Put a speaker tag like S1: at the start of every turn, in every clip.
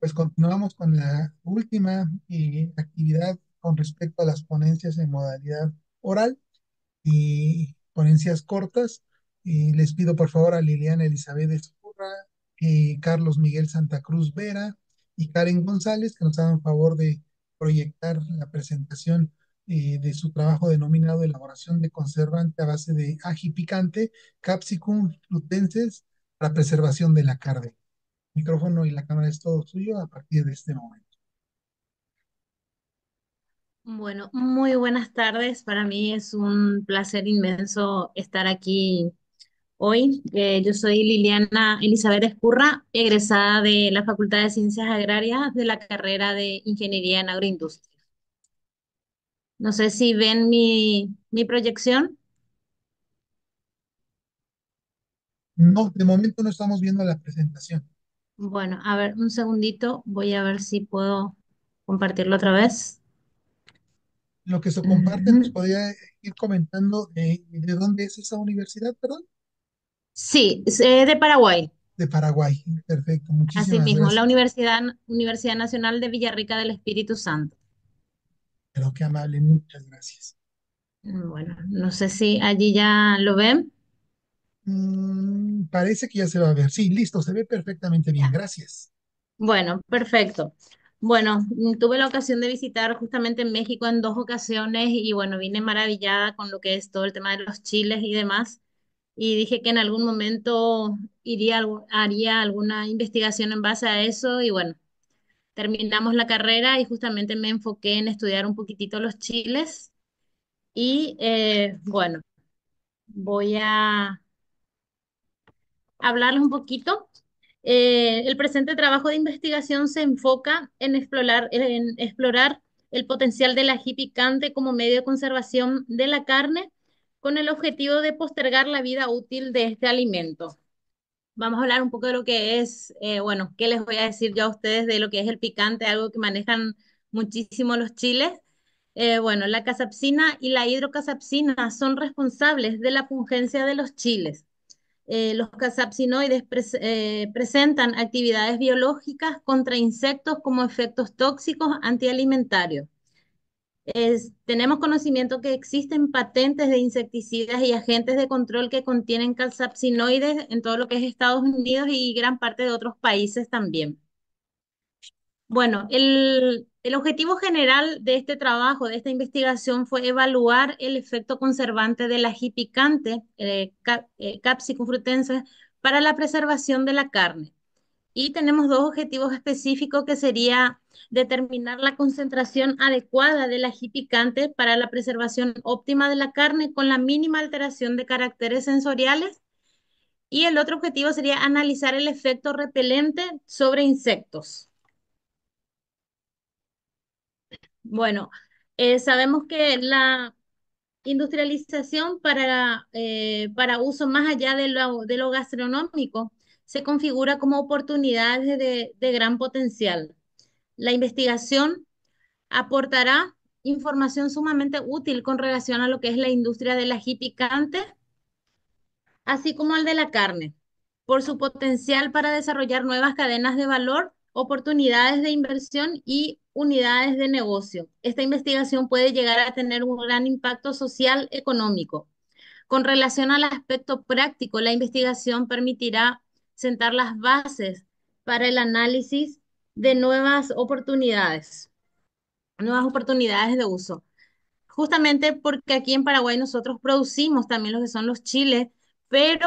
S1: Pues continuamos con la última actividad con respecto a las ponencias en modalidad oral y ponencias cortas. Y les pido por favor a Liliana Elizabeth Escurra, Carlos Miguel Santa Cruz Vera y Karen González que nos hagan favor de proyectar la presentación de su trabajo denominado Elaboración de conservante a base de ají picante, Capsicum flutensis para preservación de la carne. El micrófono y la cámara es todo suyo a partir de este momento.
S2: Bueno, muy buenas tardes. Para mí es un placer inmenso estar aquí hoy. Yo soy Liliana Elizabeth Escurra, egresada de la Facultad de Ciencias Agrarias de la carrera de Ingeniería en Agroindustria. No sé si ven mi proyección.
S1: No, de momento no estamos viendo la presentación.
S2: Bueno, a ver, un segundito. Voy a ver si puedo compartirlo otra vez.
S1: Lo que se comparte nos
S2: Ujú.
S1: podría ir comentando de dónde es esa universidad, perdón.
S2: Sí, es de Paraguay.
S1: De Paraguay. Perfecto, muchísimas
S2: Asimismo, la
S1: gracias.
S2: Universidad Nacional de Villarrica del Espíritu Santo.
S1: Pero qué amable, muchas gracias.
S2: Bueno, no sé si allí ya lo ven.
S1: Parece que ya se va a ver. Sí, listo, se ve perfectamente bien.
S2: Ya.
S1: Gracias.
S2: Bueno, perfecto. Bueno, tuve la ocasión de visitar justamente México en dos ocasiones y bueno, vine maravillada con lo que es todo el tema de los chiles y demás. Y dije que en algún momento haría alguna investigación en base a eso y bueno, terminamos la carrera y justamente me enfoqué en estudiar un poquitito los chiles y bueno, voy a hablarles un poquito. El presente trabajo de investigación se enfoca en explorar el potencial del ají picante como medio de conservación de la carne con el objetivo de postergar la vida útil de este alimento. Vamos a hablar un poco de lo que es, bueno, ¿qué les voy a decir yo a ustedes de lo que es el picante, algo que manejan muchísimo los chiles? Bueno, la casapsina y la hidrocasapsina son responsables de la pungencia de los chiles. Los casapsinoides presentan actividades biológicas contra insectos como efectos tóxicos antialimentarios. Tenemos conocimiento que existen patentes de insecticidas y agentes de control que contienen casapsinoides en todo lo que es Estados Unidos y gran parte de otros países también. Bueno, el objetivo general de este trabajo, de esta investigación, fue evaluar el efecto conservante del ají picante, Capsicum frutensis, para la preservación de la carne. Y tenemos dos objetivos específicos que sería determinar la concentración adecuada del ají picante para la preservación óptima de la carne con la mínima alteración de caracteres sensoriales. Y el otro objetivo sería analizar el efecto repelente sobre insectos. Bueno, sabemos que la industrialización para uso más allá de lo gastronómico se configura como oportunidades de gran potencial. La investigación aportará información sumamente útil con relación a lo que es la industria del ají picante, así como al de la carne, por su potencial para desarrollar nuevas cadenas de valor, oportunidades de inversión y unidades de negocio. Esta investigación puede llegar a tener un gran impacto social económico. Con relación al aspecto práctico, la investigación permitirá sentar las bases para el análisis de nuevas oportunidades de uso. Justamente porque aquí en Paraguay nosotros producimos también lo que son los chiles, pero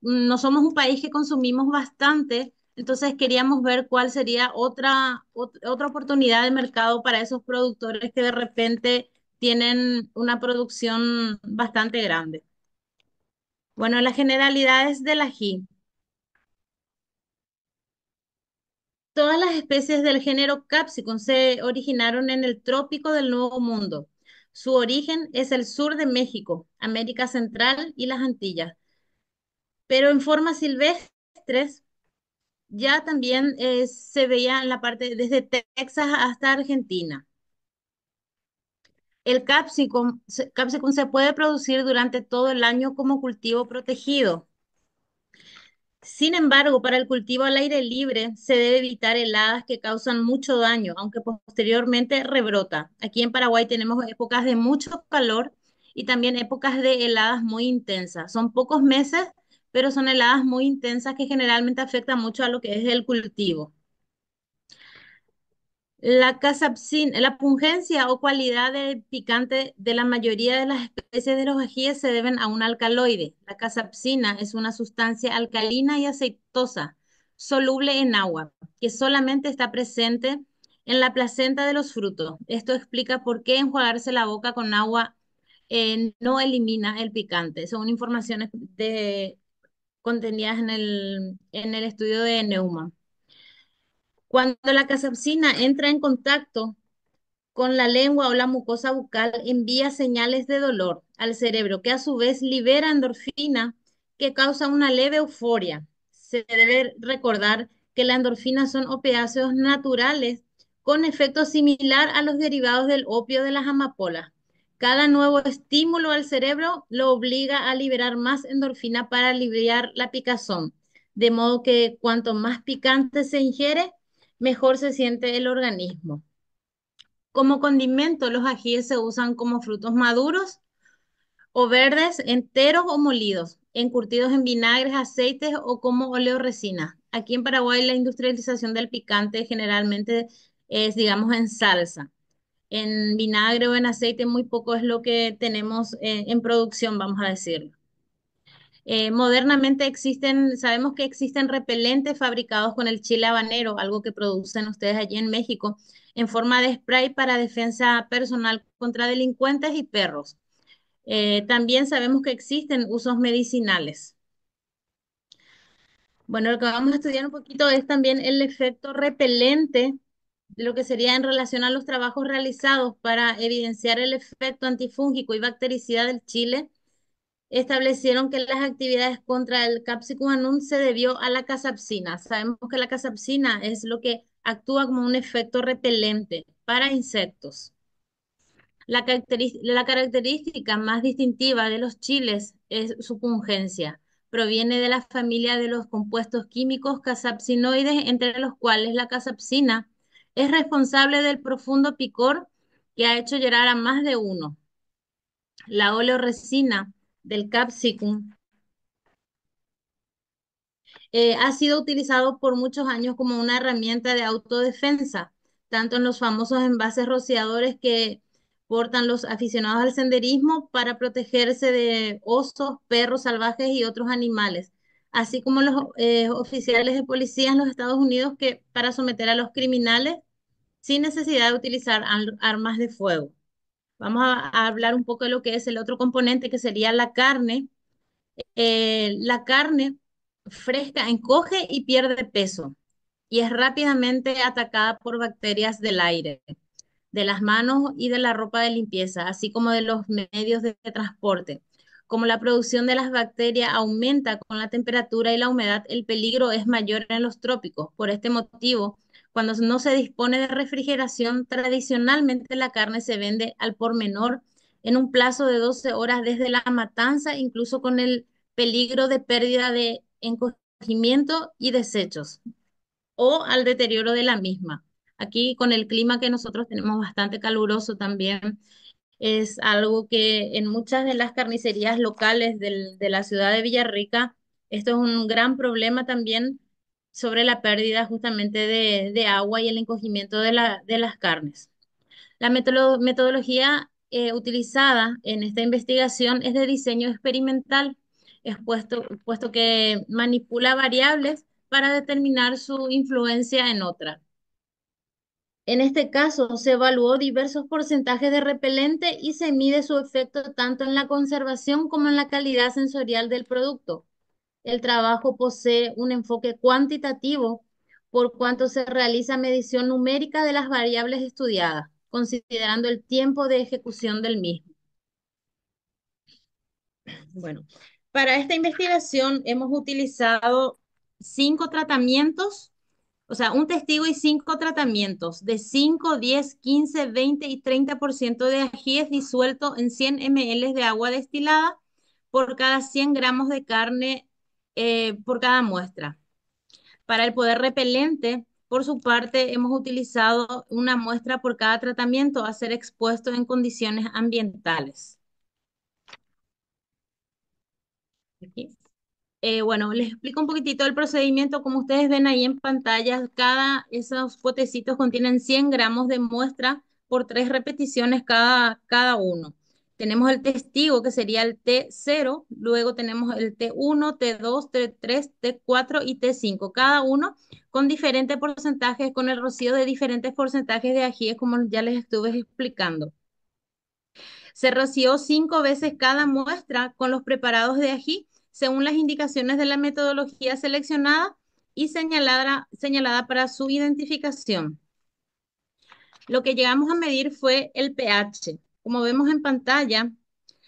S2: no somos un país que consumimos bastante, entonces queríamos ver cuál sería otra oportunidad de mercado para esos productores que de repente tienen una producción bastante grande. Bueno, las generalidades del ají. Todas las especies del género Capsicum se originaron en el trópico del Nuevo Mundo. Su origen es el sur de México, América Central y las Antillas, pero en formas silvestres ya también se veía en la parte desde Texas hasta Argentina. El capsicum se puede producir durante todo el año como cultivo protegido. Sin embargo, para el cultivo al aire libre se debe evitar heladas que causan mucho daño, aunque posteriormente rebrota. Aquí en Paraguay tenemos épocas de mucho calor y también épocas de heladas muy intensas. Son pocos meses, pero son heladas muy intensas que generalmente afectan mucho a lo que es el cultivo. La capsaicina, la pungencia o cualidad de picante de la mayoría de las especies de los ajíes se deben a un alcaloide. La capsaicina es una sustancia alcalina y aceitosa, soluble en agua, que solamente está presente en la placenta de los frutos. Esto explica por qué enjuagarse la boca con agua no elimina el picante. Son informaciones contenidas en el estudio de Neumann. Cuando la capsaicina entra en contacto con la lengua o la mucosa bucal envía señales de dolor al cerebro, que a su vez libera endorfina que causa una leve euforia. Se debe recordar que la endorfina son opiáceos naturales con efecto similar a los derivados del opio de las amapolas. Cada nuevo estímulo al cerebro lo obliga a liberar más endorfina para aliviar la picazón, de modo que cuanto más picante se ingiere, mejor se siente el organismo. Como condimento, los ajíes se usan como frutos maduros o verdes, enteros o molidos, encurtidos en vinagres, aceites o como oleoresina. Aquí en Paraguay la industrialización del picante generalmente es, digamos, en salsa. En vinagre o en aceite muy poco es lo que tenemos en producción, vamos a decirlo. Modernamente existen, sabemos que existen repelentes fabricados con el chile habanero, algo que producen ustedes allí en México, en forma de spray para defensa personal contra delincuentes y perros. También sabemos que existen usos medicinales. Bueno, lo que vamos a estudiar un poquito es también el efecto repelente, lo que sería en relación a los trabajos realizados para evidenciar el efecto antifúngico y bactericida del chile. Establecieron que las actividades contra el Capsicum annuum se debió a la casapsina. Sabemos que la casapsina es lo que actúa como un efecto repelente para insectos. La característica más distintiva de los chiles es su pungencia. Proviene de la familia de los compuestos químicos casapsinoides, entre los cuales la casapsina es responsable del profundo picor que ha hecho llorar a más de uno. La oleoresina del capsicum ha sido utilizado por muchos años como una herramienta de autodefensa, tanto en los famosos envases rociadores que portan los aficionados al senderismo para protegerse de osos, perros salvajes y otros animales, así como los oficiales de policía en los Estados Unidos que para someter a los criminales sin necesidad de utilizar armas de fuego. Vamos a hablar un poco de lo que es el otro componente, que sería la carne. La carne fresca encoge y pierde peso y es rápidamente atacada por bacterias del aire, de las manos y de la ropa de limpieza, así como de los medios de transporte. Como la producción de las bacterias aumenta con la temperatura y la humedad, el peligro es mayor en los trópicos. Por este motivo, cuando no se dispone de refrigeración, tradicionalmente la carne se vende al por menor en un plazo de 12 horas desde la matanza, incluso con el peligro de pérdida de encogimiento y desechos o al deterioro de la misma. Aquí con el clima que nosotros tenemos bastante caluroso también, es algo que en muchas de las carnicerías locales de la ciudad de Villarrica, esto es un gran problema también sobre la pérdida justamente de agua y el encogimiento de las carnes. La metodología utilizada en esta investigación es de diseño experimental, puesto que manipula variables para determinar su influencia en otra. En este caso, se evaluó diversos porcentajes de repelente y se mide su efecto tanto en la conservación como en la calidad sensorial del producto. El trabajo posee un enfoque cuantitativo por cuanto se realiza medición numérica de las variables estudiadas, considerando el tiempo de ejecución del mismo. Bueno, para esta investigación hemos utilizado 5 tratamientos, o sea, un testigo y 5 tratamientos de 5, 10, 15, 20 y 30% de ajíes disuelto en 100 ml de agua destilada por cada 100 gramos de carne por cada muestra. Para el poder repelente, por su parte, hemos utilizado una muestra por cada tratamiento a ser expuesto en condiciones ambientales. Aquí. Bueno, les explico un poquitito el procedimiento. Como ustedes ven ahí en pantalla, esos potecitos contienen 100 gramos de muestra por 3 repeticiones cada uno. Tenemos el testigo, que sería el T0, luego tenemos el T1, T2, T3, T4 y T5, cada uno con diferentes porcentajes, con el rocío de diferentes porcentajes de ajíes, como ya les estuve explicando. Se roció 5 veces cada muestra con los preparados de ají, según las indicaciones de la metodología seleccionada y señalada para su identificación. Lo que llegamos a medir fue el pH. Como vemos en pantalla,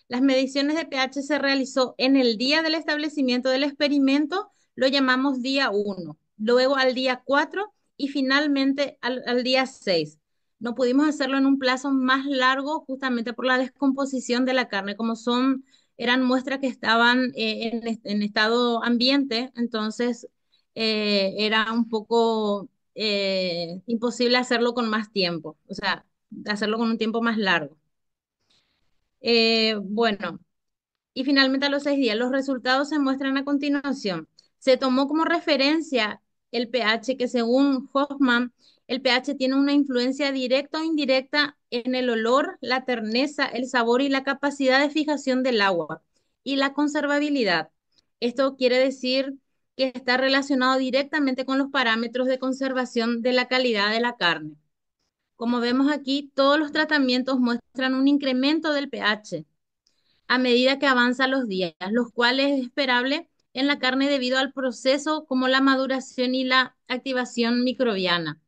S2: las mediciones de pH se realizó en el día del establecimiento del experimento, lo llamamos día 1, luego al día 4 y finalmente al día 6. No pudimos hacerlo en un plazo más largo justamente por la descomposición de la carne, como eran muestras que estaban en estado ambiente, entonces era un poco imposible hacerlo con más tiempo, o sea, hacerlo con un tiempo más largo. Bueno, y finalmente a los 6 días. Los resultados se muestran a continuación. Se tomó como referencia el pH, que según Hoffman, el pH tiene una influencia directa o indirecta en el olor, la terneza, el sabor y la capacidad de fijación del agua y la conservabilidad. Esto quiere decir que está relacionado directamente con los parámetros de conservación de la calidad de la carne. Como vemos aquí, todos los tratamientos muestran un incremento del pH a medida que avanzan los días, los cuales es esperable en la carne debido al proceso como la maduración y la activación microbiana.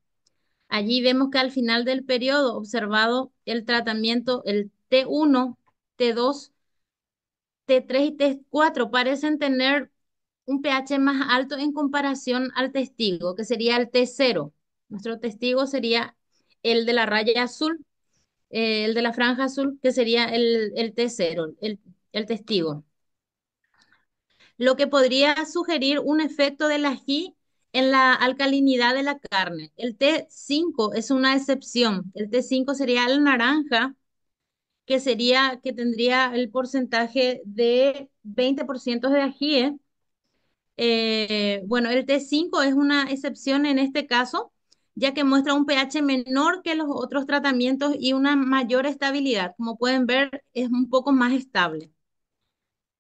S2: Allí vemos que al final del periodo observado el tratamiento, el T1, T2, T3 y T4 parecen tener un pH más alto en comparación al testigo, que sería el T0. Nuestro testigo sería el de la raya azul, el de la franja azul, que sería el T0, el testigo, lo que podría sugerir un efecto del ají en la alcalinidad de la carne. El T5 es una excepción. El T5 sería el naranja, que tendría el porcentaje de 20% de ají. Bueno, el T5 es una excepción en este caso, ya que muestra un pH menor que los otros tratamientos y una mayor estabilidad. Como pueden ver, es un poco más estable.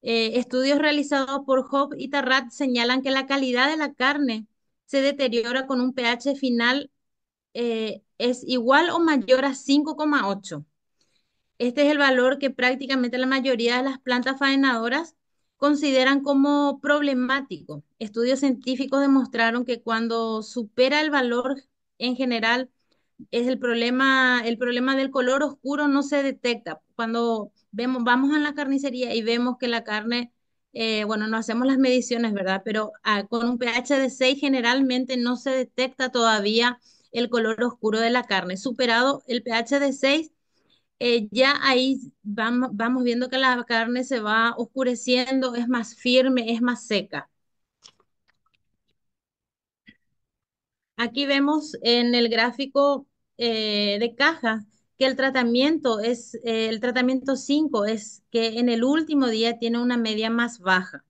S2: Estudios realizados por Hope y Tarrat señalan que la calidad de la carne se deteriora con un pH final es igual o mayor a 5,8. Este es el valor que prácticamente la mayoría de las plantas faenadoras consideran como problemático. Estudios científicos demostraron que cuando supera el valor en general, es el problema del color oscuro no se detecta. Cuando vamos a la carnicería y vemos que la carne, bueno, no hacemos las mediciones, ¿verdad? Pero con un pH de 6 generalmente no se detecta todavía el color oscuro de la carne. Superado el pH de 6, ya ahí vamos viendo que la carne se va oscureciendo, es más firme, es más seca. Aquí vemos en el gráfico de caja que el tratamiento 5 es que en el último día tiene una media más baja.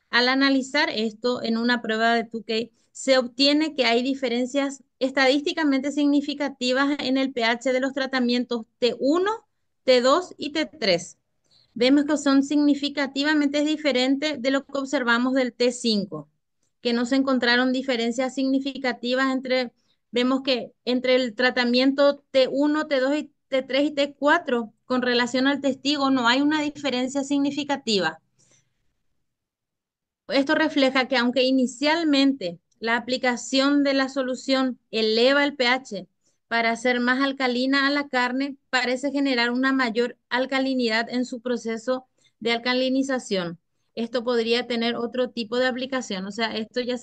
S2: Al analizar esto en una prueba de Tukey, se obtiene que hay diferencias estadísticamente significativas en el pH de los tratamientos T1, T2 y T3. Vemos que son significativamente diferentes de lo que observamos del T5, que no se encontraron diferencias significativas vemos que entre el tratamiento T1, T2 y T3 y T4 con relación al testigo no hay una diferencia significativa. Esto refleja que aunque inicialmente la aplicación de la solución eleva el pH para hacer más alcalina a la carne, parece generar una mayor alcalinidad en su proceso de alcalinización. Esto podría tener otro tipo de aplicación, o sea, esto ya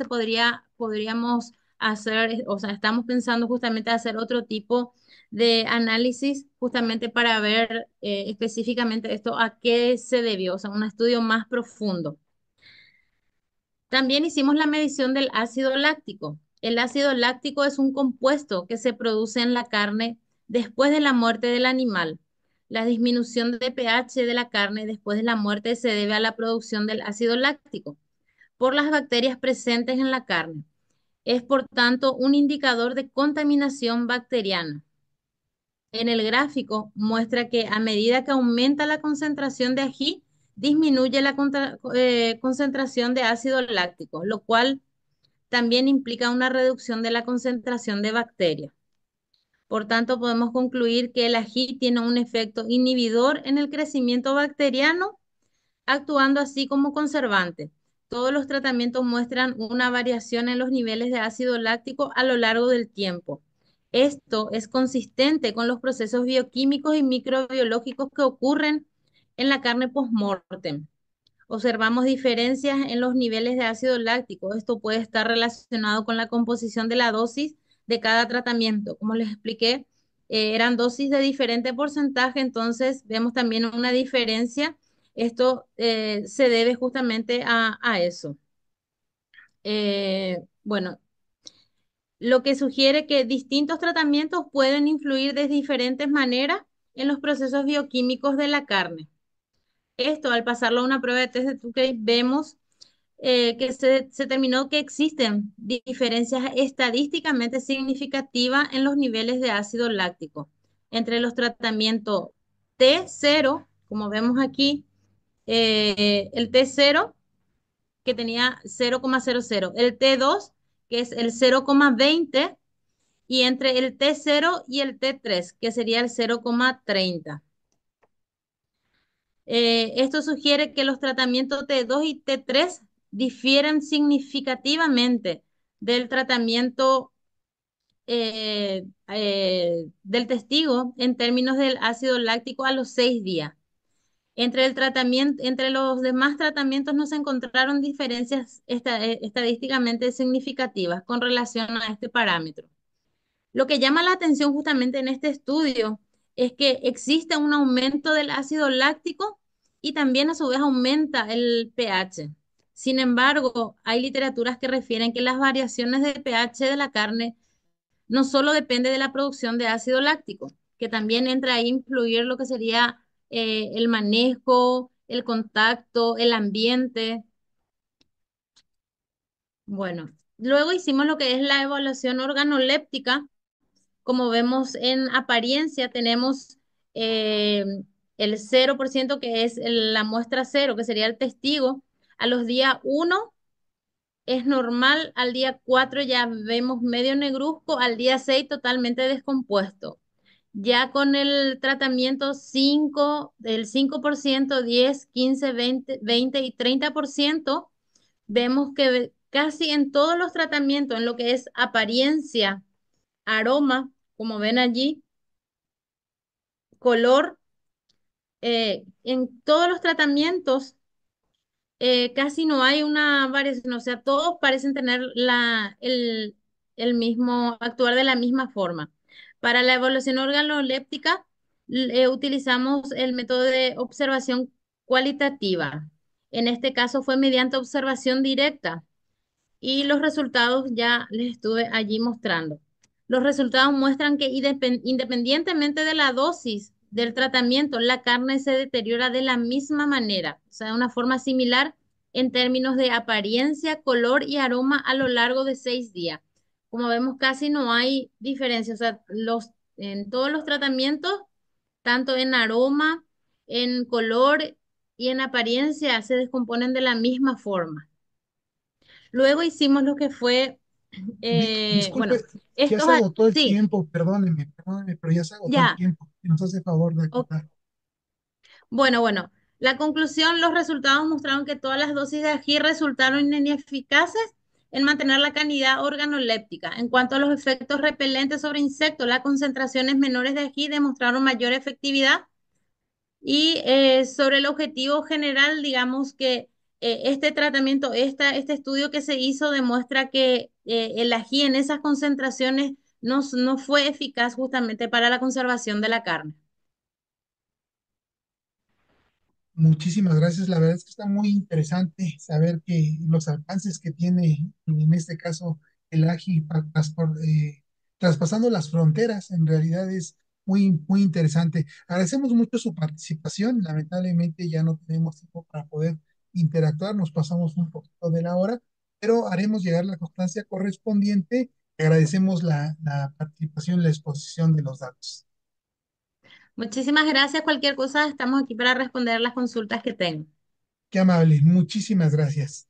S2: podríamos hacer, o sea, estamos pensando justamente hacer otro tipo de análisis justamente para ver específicamente esto a qué se debió, o sea, un estudio más profundo. También hicimos la medición del ácido láctico. El ácido láctico es un compuesto que se produce en la carne después de la muerte del animal. La disminución de pH de la carne después de la muerte se debe a la producción del ácido láctico por las bacterias presentes en la carne. Es, por tanto, un indicador de contaminación bacteriana. En el gráfico muestra que a medida que aumenta la concentración de ají, disminuye la concentración de ácido láctico, lo cual también implica una reducción de la concentración de bacterias. Por tanto, podemos concluir que el ají tiene un efecto inhibidor en el crecimiento bacteriano, actuando así como conservante. Todos los tratamientos muestran una variación en los niveles de ácido láctico a lo largo del tiempo. Esto es consistente con los procesos bioquímicos y microbiológicos que ocurren en la carne post-mortem. Observamos diferencias en los niveles de ácido láctico. Esto puede estar relacionado con la composición de la dosis de cada tratamiento. Como les expliqué, eran dosis de diferente porcentaje, entonces vemos también una diferencia. Esto se debe justamente a eso. Bueno, lo que sugiere que distintos tratamientos pueden influir de diferentes maneras en los procesos bioquímicos de la carne. Esto, al pasarlo a una prueba de test de Tucray, vemos que se determinó que existen diferencias estadísticamente significativas en los niveles de ácido láctico entre los tratamientos T0, como vemos aquí, el T0 que tenía 0,00, el T2 que es el 0,20 y entre el T0 y el T3 que sería el 0,30. Esto sugiere que los tratamientos T2 y T3 difieren significativamente del tratamiento del testigo en términos del ácido láctico a los 6 días. Entre los demás tratamientos no se encontraron diferencias estadísticamente significativas con relación a este parámetro. Lo que llama la atención justamente en este estudio es que existe un aumento del ácido láctico y también a su vez aumenta el pH. Sin embargo, hay literaturas que refieren que las variaciones de pH de la carne no solo depende de la producción de ácido láctico, que también entra a influir lo que sería el manejo, el contacto, el ambiente. Bueno, luego hicimos lo que es la evaluación organoléptica. Como vemos en apariencia, tenemos eh, el 0% que es la muestra cero, que sería el testigo. A los días 1 es normal, al día 4 ya vemos medio negruzco, al día 6 totalmente descompuesto. Ya con el tratamiento 5, del 5%, 10, 15, 20 y 30%, vemos que casi en todos los tratamientos, en lo que es apariencia, aroma, como ven allí, color, en todos los tratamientos casi no hay una variación, o sea, todos parecen tener el mismo, actuar de la misma forma. Para la evaluación organoléptica, utilizamos el método de observación cualitativa. En este caso fue mediante observación directa y los resultados ya les estuve allí mostrando. Los resultados muestran que independientemente de la dosis del tratamiento, la carne se deteriora de la misma manera, o sea, de una forma similar en términos de apariencia, color y aroma a lo largo de 6 días. Como vemos, casi no hay diferencia, o sea, en todos los tratamientos, tanto en aroma, en color y en apariencia, se descomponen de la misma forma. Luego hicimos lo que fue, bueno,
S1: Disculpe, ya
S2: estos,
S1: se agotó el
S2: sí,
S1: tiempo, perdóneme, pero ya se agotó el
S2: ya,
S1: tiempo. Si nos hace favor de
S2: o-
S1: acotar.
S2: bueno, la conclusión, los resultados mostraron que todas las dosis de ají resultaron ineficaces en mantener la calidad organoléptica. En cuanto a los efectos repelentes sobre insectos, las concentraciones menores de ají demostraron mayor efectividad. Y sobre el objetivo general, digamos que este tratamiento, este estudio que se hizo demuestra que el ají en esas concentraciones no fue eficaz justamente para la conservación de la carne.
S1: Muchísimas gracias. La verdad es que está muy interesante saber que los alcances que tiene, en este caso, el AGI traspasando las fronteras, en realidad es muy interesante. Agradecemos mucho su participación. Lamentablemente ya no tenemos tiempo para poder interactuar, nos pasamos un poquito de la hora, pero haremos llegar la constancia correspondiente. Agradecemos la participación y la exposición de los datos.
S2: Muchísimas gracias. Cualquier cosa, estamos aquí para responder las consultas que tengan.
S1: Qué amable. Muchísimas gracias.